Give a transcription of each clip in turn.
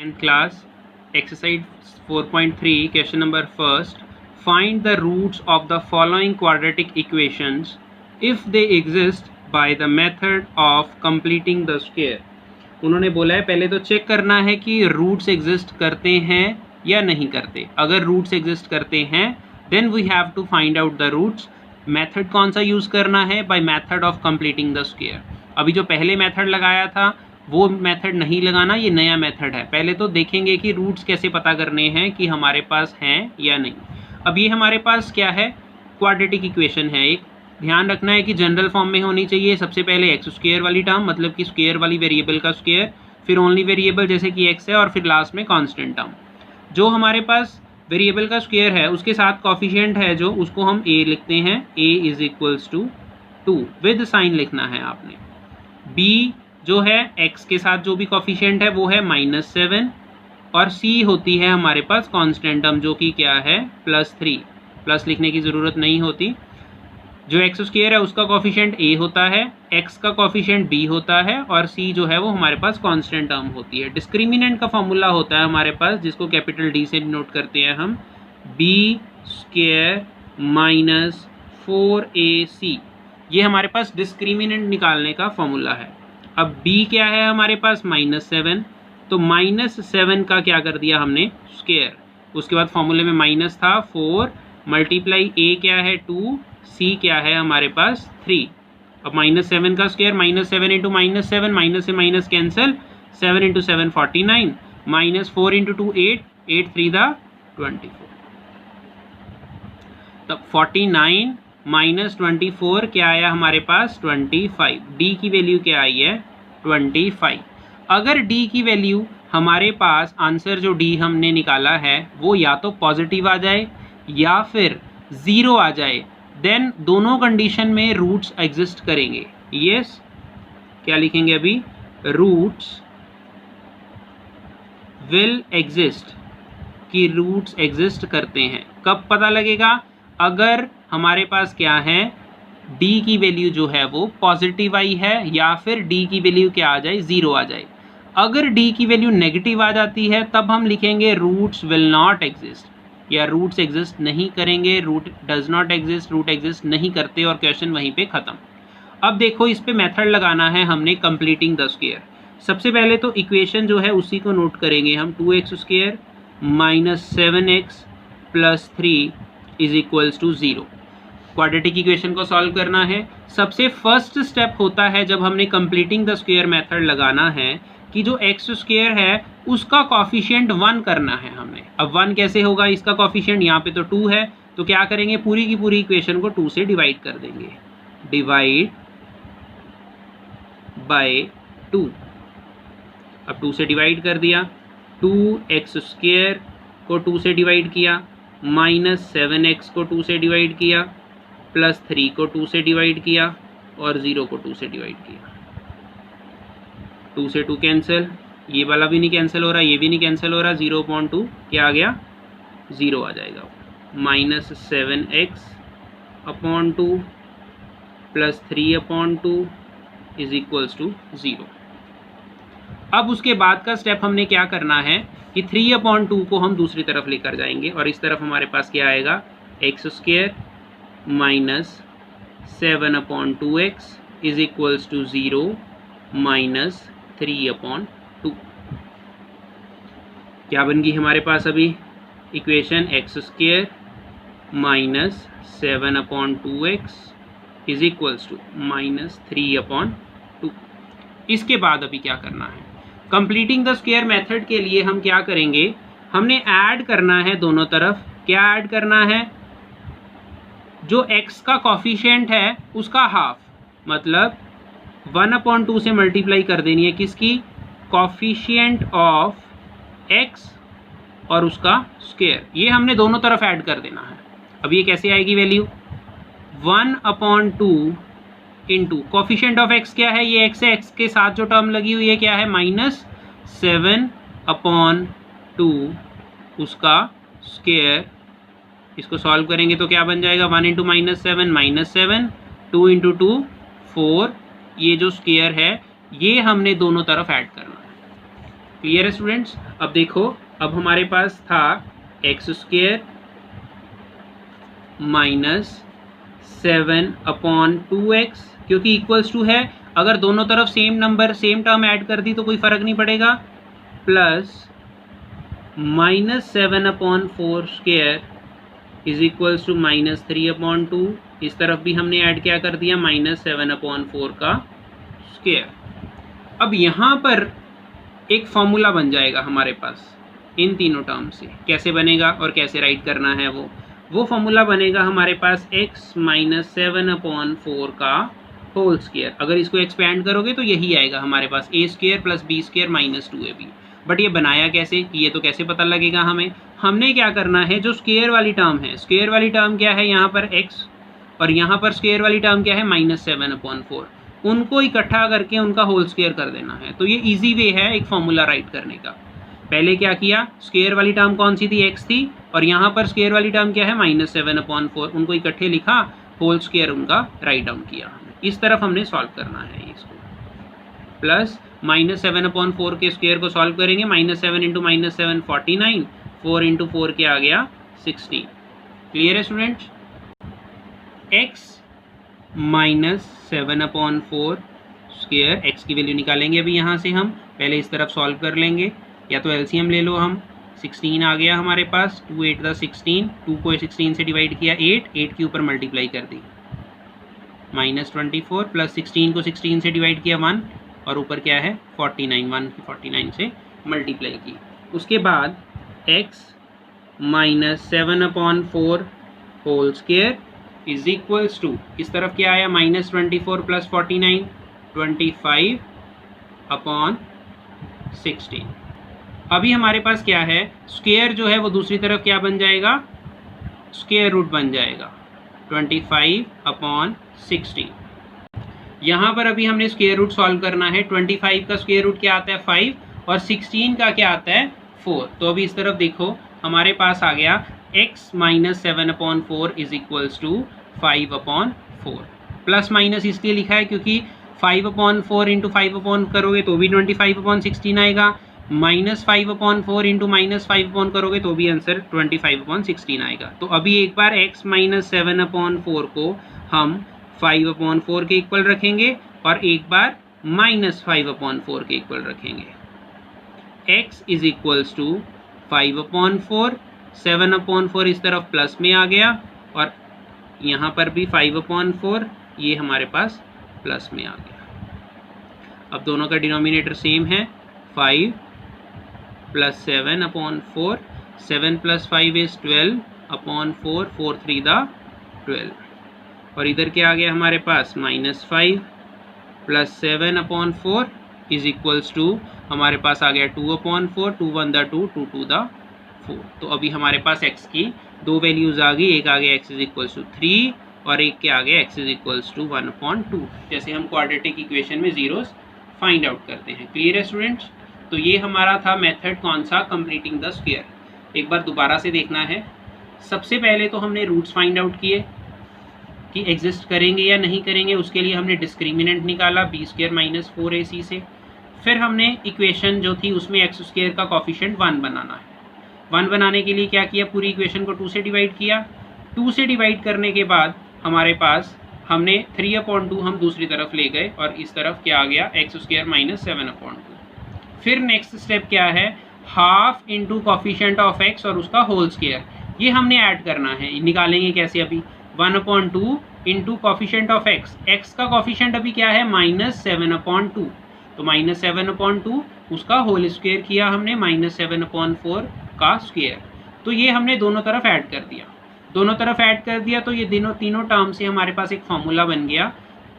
10th class, exercise 4.3, question number first. Find the roots of the following quadratic equations if they exist by the method of completing the square. उन्होंने बोला है पहले तो check करना है कि roots exist करते हैं या नहीं करते. अगर रूट्स एग्जिस्ट करते हैं then we have to find out the roots. Method कौन सा यूज़ करना है? By method of completing the square. अभी जो पहले मेथड लगाया था वो मेथड नहीं लगाना, ये नया मेथड है. पहले तो देखेंगे कि रूट्स कैसे पता करने हैं कि हमारे पास हैं या नहीं. अब ये हमारे पास क्या है? क्वाड्रेटिक इक्वेशन है. एक ध्यान रखना है कि जनरल फॉर्म में होनी चाहिए. सबसे पहले एक्स स्क्वायर वाली टर्म, मतलब कि स्क्वायर वाली वेरिएबल का स्क्वायर, फिर ओनली वेरिएबल जैसे कि एक्स है, और फिर लास्ट में कांस्टेंट टर्म. जो हमारे पास वेरिएबल का स्क्वायर है उसके साथ कॉफिशिएंट है जो, उसको हम a लिखते हैं. a is equals to 2 with sign लिखना है आपने. b जो है x के साथ जो भी कॉफिशिएंट है वो है -7, और c होती है हमारे पास कांस्टेंट टर्म जो कि क्या है +3. प्लस लिखने की ज़रूरत नहीं होती. जो एक्स स्क्वायर है उसका कॉफिशिएंट a होता है, x का कॉफिशिएंट b होता है, और c जो है वो हमारे पास कांस्टेंट टर्म होती है. डिस्क्रिमिनेंट का फॉर्मूला होता है हमारे पास जिसको कैपिटल D से नोट करते हैं हम, b स्क्वायर माइनस 4ac. ये हमारे पास डिस्क्रिमिनेंट निकालने का फॉर्मूला है. अब b क्या है हमारे पास? -7. तो -7 का क्या कर दिया हमने? स्क्वायर. उसके बाद फॉर्मूले में माइनस था 4 मल्टीप्लाई a क्या है 2, c क्या है हमारे पास 3. अब -7 का स्क्वायर, -7 इंटू -7, माइनस से माइनस कैंसिल, 7 इंटू 7 49, -4 इंटू 2 8, 8 3 दा 24. तब 49 माइनस 24 क्या आया हमारे पास? 25. d की वैल्यू क्या आई है? 25. अगर d की वैल्यू हमारे पास आंसर जो d हमने निकाला है वो या तो पॉजिटिव आ जाए या फिर 0 आ जाए, देन दोनों कंडीशन में रूट्स एग्जिस्ट करेंगे. यस, क्या लिखेंगे अभी? रूट्स विल एग्जिस्ट, कि रूट्स एग्जिस्ट करते हैं. कब पता लगेगा? अगर हमारे पास क्या है, d की वैल्यू जो है वो पॉजिटिव आई है या फिर d की वैल्यू क्या आ जाए? 0 आ जाए. अगर d की वैल्यू नेगेटिव आ जाती है तब हम लिखेंगे रूट्स विल नॉट एग्जिस्ट, या रूट्स एग्जिस्ट नहीं करेंगे. Root does not exist, root exist नहीं करते, और क्वेश्चन वहीं पे ख़त्म. अब देखो इस पे मेथड लगाना है हमने कंप्लीटिंग द स्क्वायर. सबसे पहले तो इक्वेशन जो है उसी को नोट करेंगे हम. 2x square minus 7x plus 3 is equals to 0. Quadratic equation को सॉल्व करना है. सबसे फर्स्ट स्टेप होता है जब हमने कंप्लीटिंग द स्क्वायर मेथड लगाना है कि जो एक्स स्क्वायर है उसका कॉफिशिएंट 1 करना है हमने. अब 1 कैसे होगा? इसका कॉफिशिएंट यहाँ पे तो 2 है, तो क्या करेंगे? पूरी की पूरी इक्वेशन को 2 से डिवाइड कर देंगे. Divide by 2. अब 2 से डिवाइड कर दिया. 2x स्क्वायर को 2 से डिवाइड किया, माइनस 7x को 2 से डिवाइड किया, प्लस 3 को 2 से डिवाइड किया, और 0 को 2 से डिवाइड किया. 2 से 2 कैंसिल, ये वाला भी नहीं कैंसिल हो रहा, ये भी नहीं कैंसिल हो रहा. 0/2 क्या आ गया? 0 आ जाएगा. -7x/2 plus 3/2 is equals to 0. अब उसके बाद का स्टेप हमने क्या करना है कि 3/2 को हम दूसरी तरफ लेकर जाएंगे, और इस तरफ हमारे पास क्या आएगा? X square minus 7/2x is equals to 0 minus 3/2. क्या बन गई हमारे पास अभी equation? X square minus 7/2x is equals to minus 3/2. इसके बाद अभी क्या करना है? कंप्लीटिंग द स्क्वायर मेथड के लिए हम क्या करेंगे? हमने ऐड करना है दोनों तरफ. क्या ऐड करना है? जो x का कॉफिशिएंट है उसका हाफ, मतलब 1/2 से मल्टीप्लाई कर देनी है. किसकी? कॉफिशिएंट ऑफ x और उसका स्क्वायर. ये हमने दोनों तरफ ऐड कर देना है. अब ये कैसे आएगी value? 1/2 into coefficient of x क्या है? ये x है. x के साथ जो टर्म लगी हुई है क्या है? -7/2 उसका स्क्वायर. इसको सॉल्व करेंगे तो क्या बन जाएगा? 1 इंटू -7 -7, 2 इंटू 2 4. ये जो स्क्वायर है ये हमने दोनों तरफ ऐड करना है. क्लियर है स्टूडेंट्स। अब देखो, अब हमारे पास था एक्स स्क्वेयर माइनस 7/2x, क्योंकि इक्वल्स टू है, अगर दोनों तरफ same number same term add कर दी तो कोई फर्क नहीं पड़ेगा, plus -7/4 square is equals to -3/2। इस तरफ भी हमने ऐड क्या कर दिया, -7/4 का स्क्वेयर। अब यहाँ पर एक फॉर्मूला बन जाएगा हमारे पास इन तीनों टर्म से। कैसे बनेगा और कैसे राइट करना है वो फॉर्मूला बनेगा हमारे पास x - 7/4 का होल स्क्वायर। अगर इसको एक्सपेंड करोगे तो यही आएगा हमारे पास a² + b² - 2ab। बट ये बनाया कैसे, ये तो कैसे पता लगेगा हमें। हमने क्या करना है, जो स्क्वायर वाली टर्म है, स्क्वायर वाली टर्म क्या है यहाँ पर x, और यहाँ पर स्क्वायर वाली टर्म क्या है -7/4, उनको इकट्ठा करके उनका होल स्क्वायर कर देना है। तो ये इजी वे है एक फॉर्मूला राइट करने का। पहले क्या किया, स्क्वायर वाली टर्म कौन सी थी, x थी, और यहाँ पर स्क्वायर वाली टर्म क्या है -7/4, उनको इकट्ठे लिखा, होल स्क्वायर उनका राइट डाउन किया। इस तरफ हमने सॉल्व करना है इसको। प्लस -7/4 के स्क्वायर को सॉल्व करेंगे, -7 × -7 49, 4 × 4 क्या आ गया 16। क्लियर है स्टूडेंट्स। x -7/4 स्क्वायर, x की वैल्यू निकालेंगे अभी यहाँ से हम, पहले इस तरफ सॉल्व कर लेंगे, या तो एलसीएम ले लो हम। 16 आ गया हमारे पास, 2 8 दा 16, 2 को 16 से डिवाइड किया 8 के ऊपर मल्टीप्लाई कर दी, -24 प्लस 16 को 16 से डिवाइड किया 1, और ऊपर क्या है 49, 1 की 49 से मल्टीप्लाई की। उसके बाद x -7/4 whole square is equals to, इस तरफ क्या आया -24 + 49, 25/16। अभी हमारे पास क्या है, स्क्वायर जो है वो दूसरी तरफ क्या बन जाएगा, स्क्वायर रूट बन जाएगा 25/16। यहाँ पर अभी हमने स्क्वायर रूट सॉल्व करना है। 25 का स्क्वायर रूट क्या आता है 5, और 16 का क्या आता है 4। तो अभी इस तरफ देखो, हमारे पास आ गया x -7/4 is equals to 5/4। Plus minus इसलिए लिखा है क्योंकि 5/4 × 5 करोगे तो भी 25/16 आएगा, -5/4 × -5 करोगे तो भी आंसर 25/16 आएगा। तो अभी एक बार x -7/4 को हम 5/4 के इक्वल रखेंगे, और एक बार -5/4 के इक्वल रखेंगे। x इज इक्वल्स टू 5/4, 7/4 इस तरफ प्लस में आ गया, और यहाँ पर भी 5/4 ये हमारे पास प्लस में आ गया। अब दोनों का डिनोमिनेटर सेम है, 5 + 7/4, 7 + 5 इज 12/4, 4 3 दा 12, और इधर क्या आ गया हमारे पास -5 + 7/4 इज इक्वल्स टू, हमारे पास आ गया 2/4, 2 1 दा 2, 2 2 दा 4। तो अभी हमारे पास x की दो वैल्यूज़ आ गई, एक आ गया x इज इक्वल्स टू 3, और एक क्या आ गया x इज इक्वल्स टू 1/2, जैसे हम क्वाड्रेटिक इक्वेशन में जीरोस फाइंड आउट करते हैं। क्लियर है स्टूडेंट्स। तो ये हमारा था मेथड कौन सा, कंप्लीटिंग द स्क्वायर। एक बार दोबारा से देखना है। सबसे पहले तो हमने रूट्स फाइंड आउट किए कि एग्जिस्ट करेंगे या नहीं करेंगे, उसके लिए हमने डिस्क्रिमिनेंट निकाला b² - 4ac से। फिर हमने इक्वेशन जो थी उसमें x² का कॉफिशिएंट 1 बनाना है। 1 बनाने के लिए क्या किया, पूरी इक्वेशन को 2 से डिवाइड किया। 2 से डिवाइड करने के बाद हमारे पास हमने 3/2 हम दूसरी तरफ ले गए, और इस तरफ क्या आ गया x² - 7/2। फिर नेक्स्ट स्टेप क्या है, half into coefficient of x और उसका होल स्क्वायर, ये हमने ऐड करना है। निकालेंगे कैसे, अभी 1/2 into coefficient of x, x का कॉफिशिएंट अभी क्या है -7/2, तो -7/2 उसका होल स्क्वायर किया हमने, -7/4 का स्क्वायर। तो ये हमने दोनों तरफ ऐड कर दिया, दोनों तरफ ऐड कर दिया, तो ये तीनों टर्म से हमारे पास एक फॉर्मूला बन गया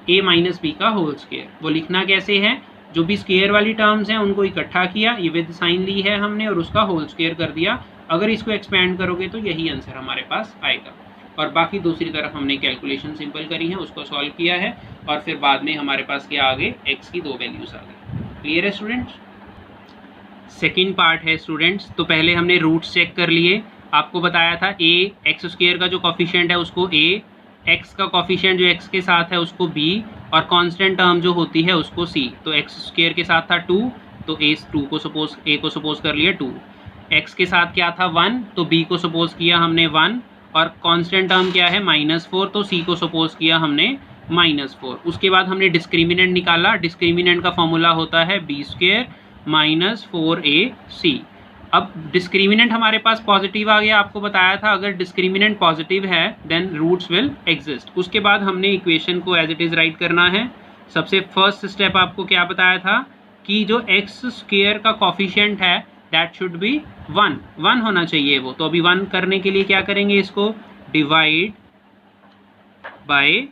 a - b का होल स्क्वायर। वो लिखना कैसे है, जो भी स्क्वायर वाली टर्म्स हैं उनको इकट्ठा किया, ये विद साइन ली है हमने, और उसका होल स्क्वायर कर दिया। अगर इसको एक्सपेंड करोगे तो यही आंसर हमारे पास आएगा। और बाकी दूसरी तरफ हमने कैलकुलेशन सिंपल करी है, उसको सॉल्व किया है, और फिर बाद में हमारे पास क्या आ गए, x की दो वैल्यूज आ गई। क्लियर है स्टूडेंट्स। सेकेंड पार्ट है स्टूडेंट्स। तो पहले हमने रूट्स चेक कर लिए, आपको बताया था a x² का जो कॉफिशिएंट है उसको a, x का कॉफिशिएंट जो x के साथ है उसको b, और कांस्टेंट टर्म जो होती है उसको c। तो x² के साथ था 2, तो ए को सपोज कर लिया 2, x के साथ क्या था 1, तो b को सपोज किया हमने 1, और कांस्टेंट टर्म क्या है -4, तो c को सपोज किया हमने -4। उसके बाद हमने डिस्क्रिमिनेंट निकाला, डिस्क्रिमिनेंट का फॉर्मूला होता है b² - 4ac। अब डिस्क्रिमिनेंट हमारे पास पॉजिटिव आ गया, आपको बताया था अगर डिस्क्रिमिनेंट पॉजिटिव है देन रूट्स विल एग्जिस्ट। उसके बाद हमने इक्वेशन को एज इट इज़ राइट करना है। सबसे फर्स्ट स्टेप आपको क्या बताया था कि जो x² का कॉफिशिएंट है दैट शुड बी 1 होना चाहिए वो। तो अभी 1 करने के लिए क्या करेंगे, इसको डिवाइड बाय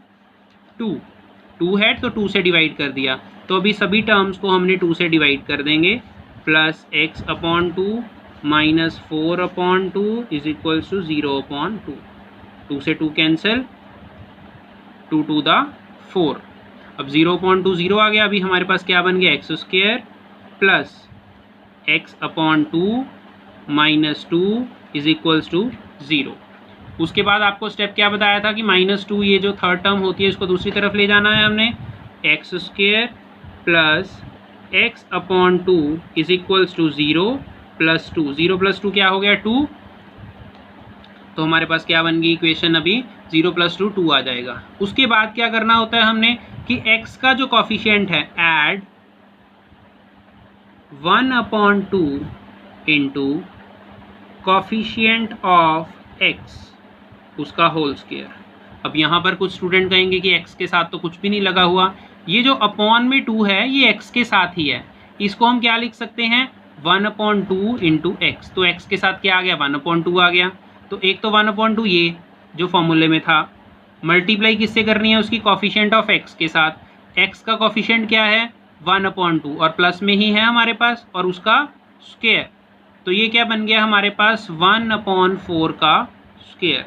2 है तो 2 से डिवाइड कर दिया, तो अभी सभी टर्म्स को हमने 2 से डिवाइड कर देंगे। +x/2 - 4/2 is equal to 0/2। 2 से 2 कैंसिल, 2 टू द 4। अब 0/2 0 आ गया। अभी हमारे पास क्या बन गया, x² plus x/2 - 2 is equals to 0। उसके बाद आपको स्टेप क्या बताया था कि -2 ये जो थर्ड टर्म होती है इसको दूसरी तरफ ले जाना है हमने। x² plus x/2 is equals to 0 + 2। 0 + 2 क्या हो गया 2, तो हमारे पास क्या बन गई इक्वेशन, अभी 0 + 2 2 आ जाएगा। उसके बाद क्या करना होता है हमने कि x का जो कॉफिशिएंट है add 1/2 into coefficient of x उसका होल स्क्वायर। अब यहाँ पर कुछ स्टूडेंट कहेंगे कि x के साथ तो कुछ भी नहीं लगा हुआ, ये जो अपॉन में 2 है ये x के साथ ही है, इसको हम क्या लिख सकते हैं 1/2 इंटू x। तो x के साथ क्या आ गया 1/2 आ गया, तो एक तो 1/2 ये जो फॉर्मूले में था, मल्टीप्लाई किससे करनी है उसकी कॉफिशिएंट ऑफ x के साथ। x का कॉफिशिएंट क्या है 1/2 और प्लस में ही है हमारे पास, और उसका स्क्वायर, तो ये क्या बन गया हमारे पास 1/4 का स्क्वायर।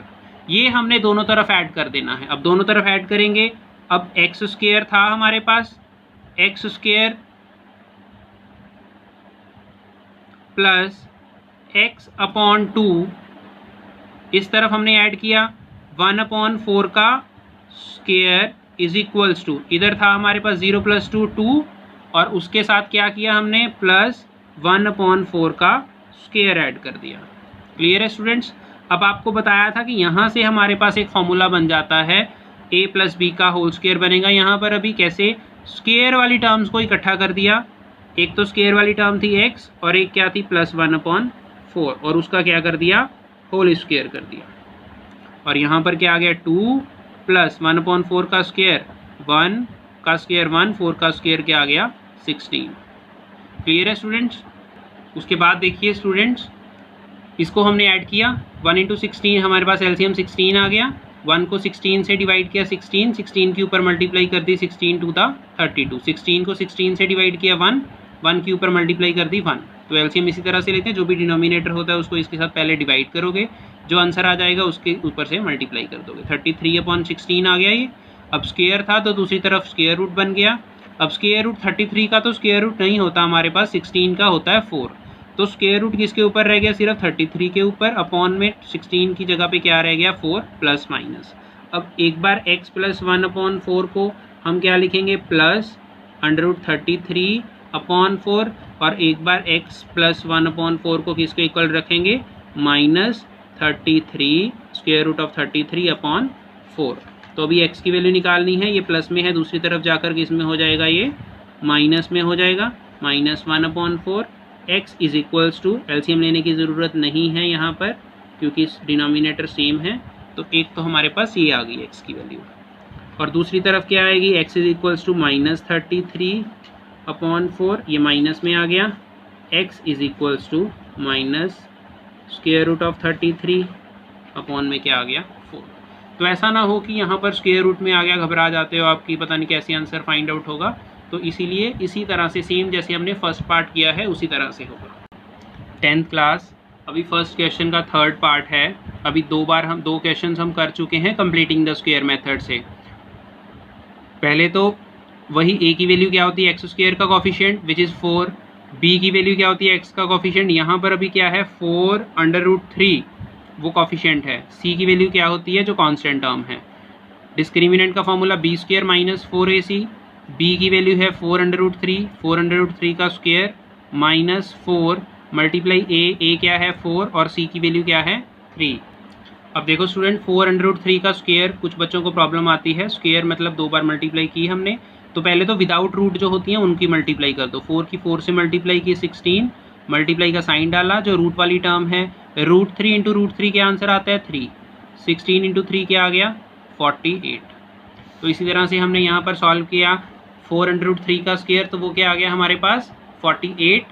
ये हमने दोनों तरफ ऐड कर देना है। अब दोनों तरफ ऐड करेंगे, अब x² था हमारे पास, x² प्लस x/2 इस तरफ हमने ऐड किया 1/4 का स्क्वायर इज इक्वल्स टू, इधर था हमारे पास 0 + 2 2, और उसके साथ क्या किया हमने प्लस 1/4 का स्क्वायर ऐड कर दिया। क्लियर है स्टूडेंट्स। अब आपको बताया था कि यहाँ से हमारे पास एक फॉर्मूला बन जाता है a + b का होल स्क्वायर बनेगा। यहाँ पर अभी कैसे स्क्वायर वाली टर्म्स को इकट्ठा कर दिया, एक तो स्क्वायर वाली टर्म थी x और एक क्या थी +1/4, और उसका क्या कर दिया होल स्क्वायर कर दिया। और यहाँ पर क्या आ गया 2 + 1/4 का स्क्वायर 1 का स्क्वायर 1, 4 का स्क्वायर क्या आ गया 16। क्लियर है स्टूडेंट्स। उसके बाद देखिए स्टूडेंट्स, इसको हमने ऐड किया 1 × 16, हमारे पास एलसीएम 16 आ गया। 1 को 16 से डिवाइड किया 16 के ऊपर मल्टीप्लाई कर दी 16 टू द 32, 16 को 16 से डिवाइड किया 1 के ऊपर मल्टीप्लाई कर दी 1। तो एलसीएम इसी तरह से लेते हैं, जो भी डिनोमिनेटर होता है उसको इसके साथ पहले डिवाइड करोगे, जो आंसर आ जाएगा उसके ऊपर से मल्टीप्लाई कर दोगे। 33/16 आ गया ये। अब स्क्वायर था तो दूसरी तरफ स्क्वायर रूट बन गया। अब स्क्वायर रूट 33 का तो स्क्वायर रूट नहीं होता हमारे पास, 16 का होता है 4, तो स्क्वायर रूट किसके ऊपर रह गया सिर्फ 33 के ऊपर, अपॉन में 16 की जगह पे क्या रह गया 4 प्लस माइनस। अब एक बार x + 1/4 को हम क्या लिखेंगे +√33/4, और एक बार x + 1/4 को किसके इक्वल रखेंगे -33 √33/4। तो अभी x की वैल्यू निकालनी है, ये प्लस में है, दूसरी तरफ जाकर किस में हो जाएगा ये माइनस में हो जाएगा, -1/4। x is equals to, LCM लेने की ज़रूरत नहीं है यहाँ पर क्योंकि डिनोमिनेटर सेम है, तो एक तो हमारे पास ये आ गई x की वैल्यू, और दूसरी तरफ क्या आएगी x इज इक्वल्स टू -33/4, ये माइनस में आ गया, x is equals to -√33 upon में क्या आ गया 4। तो ऐसा ना हो कि यहाँ पर स्क्वायर रूट में आ गया, घबरा जाते हो आपकी पता नहीं कैसे आंसर फाइंड आउट होगा, तो इसीलिए इसी तरह से सेम जैसे हमने फर्स्ट पार्ट किया है उसी तरह से होगा। 10th क्लास, अभी फर्स्ट क्वेश्चन का थर्ड पार्ट है। अभी दो क्वेश्चन हम कर चुके हैं कंप्लीटिंग द स्क्वायर मेथड से। पहले तो वही a की वैल्यू क्या होती है x² का कॉफिशिएंट विच इज़ 4, b की वैल्यू क्या होती है x का कॉफिशिएंट, यहाँ पर अभी क्या है 4√3 वो कॉफिशिएंट है। c की वैल्यू क्या होती है जो कांस्टेंट टर्म है। डिस्क्रिमिनेंट का फॉर्मूला b² - 4ac, b की वैल्यू है 4√3 का स्क्वायर -4 मल्टीप्लाई ए क्या है 4 और सी की वैल्यू क्या है 3। अब देखो स्टूडेंट 4√3 का स्क्वायर, कुछ बच्चों को प्रॉब्लम आती है, स्क्वायर मतलब 2 बार मल्टीप्लाई की हमने, तो पहले तो विदाउट रूट जो होती हैं उनकी मल्टीप्लाई कर दो। 4 की 4 से मल्टीप्लाई की 16, मल्टीप्लाई का साइन डाला, जो रूट वाली टर्म है √3 इंटू √3 क्या आंसर आता है 3, 16 इंटू 3 क्या आ गया 48। तो इसी तरह से हमने यहाँ पर सॉल्व किया 4√3 का स्क्वायर, तो वो क्या आ गया हमारे पास 48,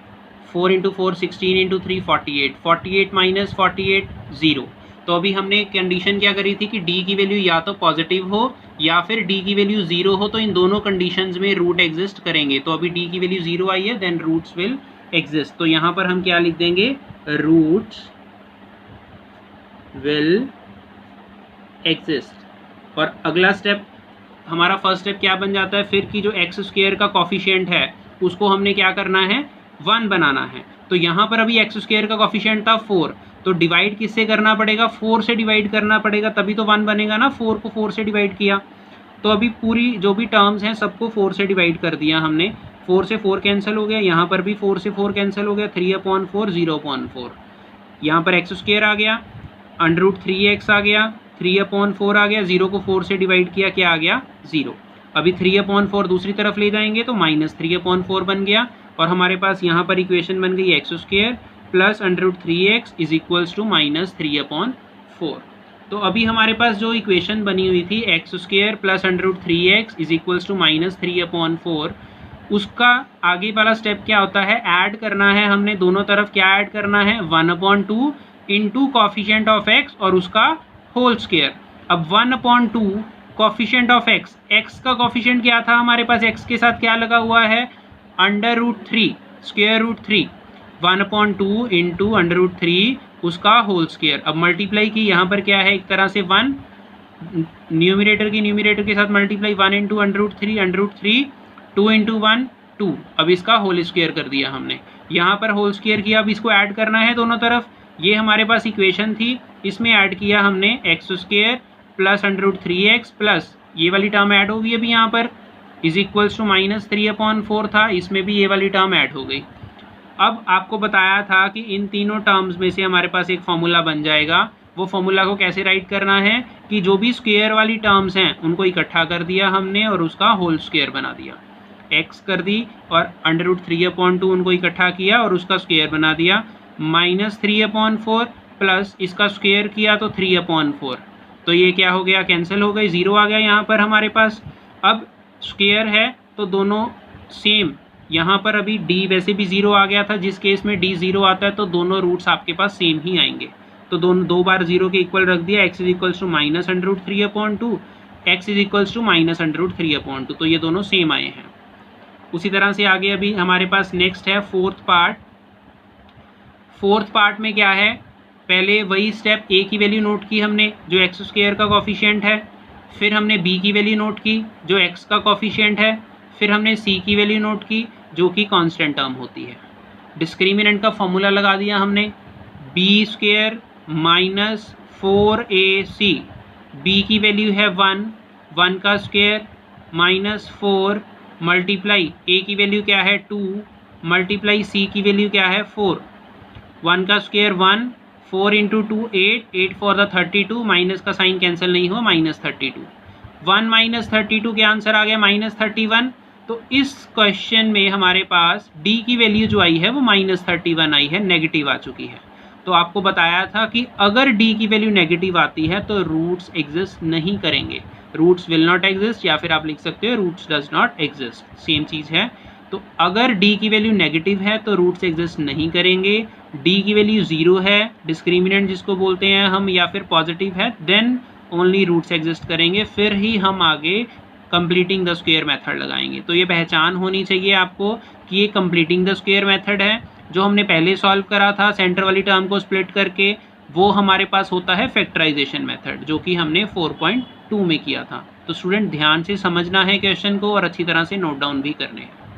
4 इंटू 4 16 इंटू 3 48, 48 माइनस 48 0। तो अभी हमने कंडीशन क्या करी थी कि d की वैल्यू या तो पॉजिटिव हो या फिर d की वैल्यू 0 हो, तो इन दोनों कंडीशंस में रूट एग्जिस्ट करेंगे। तो अभी d की वैल्यू 0 आई है, देन रूट्स विल एग्जिस्ट। तो यहाँ पर हम क्या लिख देंगे, रूट्स विल एग्जिस्ट। और अगला स्टेप हमारा फर्स्ट स्टेप क्या बन जाता है, फिर की जो एक्स स्क्वायर का कॉफिशिएंट है उसको हमने क्या करना है 1 बनाना है। तो यहाँ पर अभी एक्स स्क्वायर का कॉफिशिएंट था 4, तो डिवाइड किससे करना पड़ेगा, 4 से डिवाइड करना पड़ेगा, तभी तो 1 बनेगा ना। 4 को 4 से डिवाइड किया, तो अभी पूरी जो भी टर्म्स हैं सबको 4 से डिवाइड कर दिया हमने। 4 से 4 कैंसिल हो गया, यहाँ पर भी 4 से 4 कैंसिल हो गया, 3/4 0/4। यहाँ पर एक्स स्क्वायर आ गया, √3x आ गया, 3/4 आ गया, 0 को 4 से डिवाइड किया, क्या आ गया 0। अभी 3/4 दूसरी तरफ ले जाएंगे तो -3/4 बन गया, और हमारे पास यहाँ पर इक्वेशन बन गई x square plus √3x is equals to -3/4। तो अभी हमारे पास जो इक्वेशन बनी हुई थी x square plus √3x is equals to -3/4, उसका आगे वाला स्टेप क्या होता है, ऐड करना है हमने दोनों तरफ। क्या ऐड करना है, 1/2 इंटू कॉफिशिएंट ऑफ x और उसका होल स्क्वायर। अब 1/2 कॉफिशिएंट ऑफ x, x का कॉफिशिएंट क्या था हमारे पास, x के साथ क्या लगा हुआ है √3 स्क्वायर रूट 3, 1/2 इंटू √3 उसका होल स्क्वायर। अब मल्टीप्लाई की, यहाँ पर क्या है एक तरह से 1, न्यूमरेटर की न्यूमरेटर के साथ मल्टीप्लाई 1 इंटू √3 2 इंटू 1 2। अब इसका होल स्क्वायर कर दिया हमने, यहाँ पर होल स्क्वायर किया। अब इसको ऐड करना है दोनों तरफ, ये हमारे पास इक्वेशन थी, इसमें ऐड किया हमने x square plus √3x plus ये वाली टर्म ऐड होगी अभी यहाँ पर इज इक्वल्स टू -3/4 था, इसमें भी ये वाली टर्म ऐड हो गई। अब आपको बताया था कि इन तीनों टर्म्स में से हमारे पास एक फॉर्मूला बन जाएगा। वो फॉर्मूला को कैसे राइट करना है कि जो भी स्क्वायर वाली टर्म्स हैं उनको इकट्ठा कर दिया हमने और उसका होल स्क्वायर बना दिया, x कर दी और √3/2 उनको इकट्ठा किया और उसका स्क्वायर बना दिया, -3/4 प्लस इसका स्क्वायर किया तो 3/4। तो ये क्या हो गया, कैंसिल हो गई, 0 आ गया यहाँ पर हमारे पास। अब स्क्वायर है तो दोनों सेम, यहाँ पर अभी d वैसे भी 0 आ गया था, जिस केस में d 0 आता है तो दोनों रूट्स आपके पास सेम ही आएंगे। तो दोनों 2 बार 0 के इक्वल रख दिया, x is equals to -√3/2, x is equals to -√3/2, तो ये दोनों सेम आए हैं। उसी तरह से आगे अभी हमारे पास नेक्स्ट है फोर्थ पार्ट। फोर्थ पार्ट में क्या है, पहले वही स्टेप, a की वैल्यू नोट की हमने जो एक्स स्क्वायर का कॉफिशिएंट है, फिर हमने b की वैल्यू नोट की जो x का कॉफिशिएंट है, फिर हमने c की वैल्यू नोट की जो कि कांस्टेंट टर्म होती है। डिस्क्रिमिनेंट का फॉर्मूला लगा दिया हमने, b² माइनस 4ac, b की वैल्यू है 1, 1 का स्क्वायर माइनस 4 मल्टीप्लाई a की वैल्यू क्या है 2 मल्टीप्लाई c की वैल्यू क्या है 4, 1 का square 1, 4 into 2 8, 8 for the 32, minus का साइन कैंसिल नहीं हुआ, -32, 1 - 32 के आंसर आ गया -31। तो इस क्वेश्चन में हमारे पास d की वैल्यू जो आई है वो -31 आई है, नेगेटिव आ चुकी है। तो आपको बताया था कि अगर d की वैल्यू नेगेटिव आती है तो रूट्स एग्जिस्ट नहीं करेंगे, रूट्स विल नॉट एग्जिस्ट, या फिर आप लिख सकते हो roots does not exist, same चीज़ है। तो अगर d की वैल्यू नेगेटिव है तो रूट्स एग्जिस्ट नहीं करेंगे, d की वैल्यू 0 है, डिस्क्रिमिनेंट जिसको बोलते हैं हम, या फिर पॉजिटिव है, देन ओनली रूट्स एग्जिस्ट करेंगे, फिर ही हम आगे कंप्लीटिंग द स्क्वायर मेथड लगाएंगे। तो ये पहचान होनी चाहिए आपको कि ये कंप्लीटिंग द स्क्वायर मेथड है। जो हमने पहले सॉल्व करा था सेंटर वाली टर्म को स्प्लिट करके, वो हमारे पास होता है फैक्टराइजेशन मेथड, जो कि हमने 4.2 में किया था। तो स्टूडेंट ध्यान से समझना है क्वेश्चन को और अच्छी तरह से नोट डाउन भी करने हैं।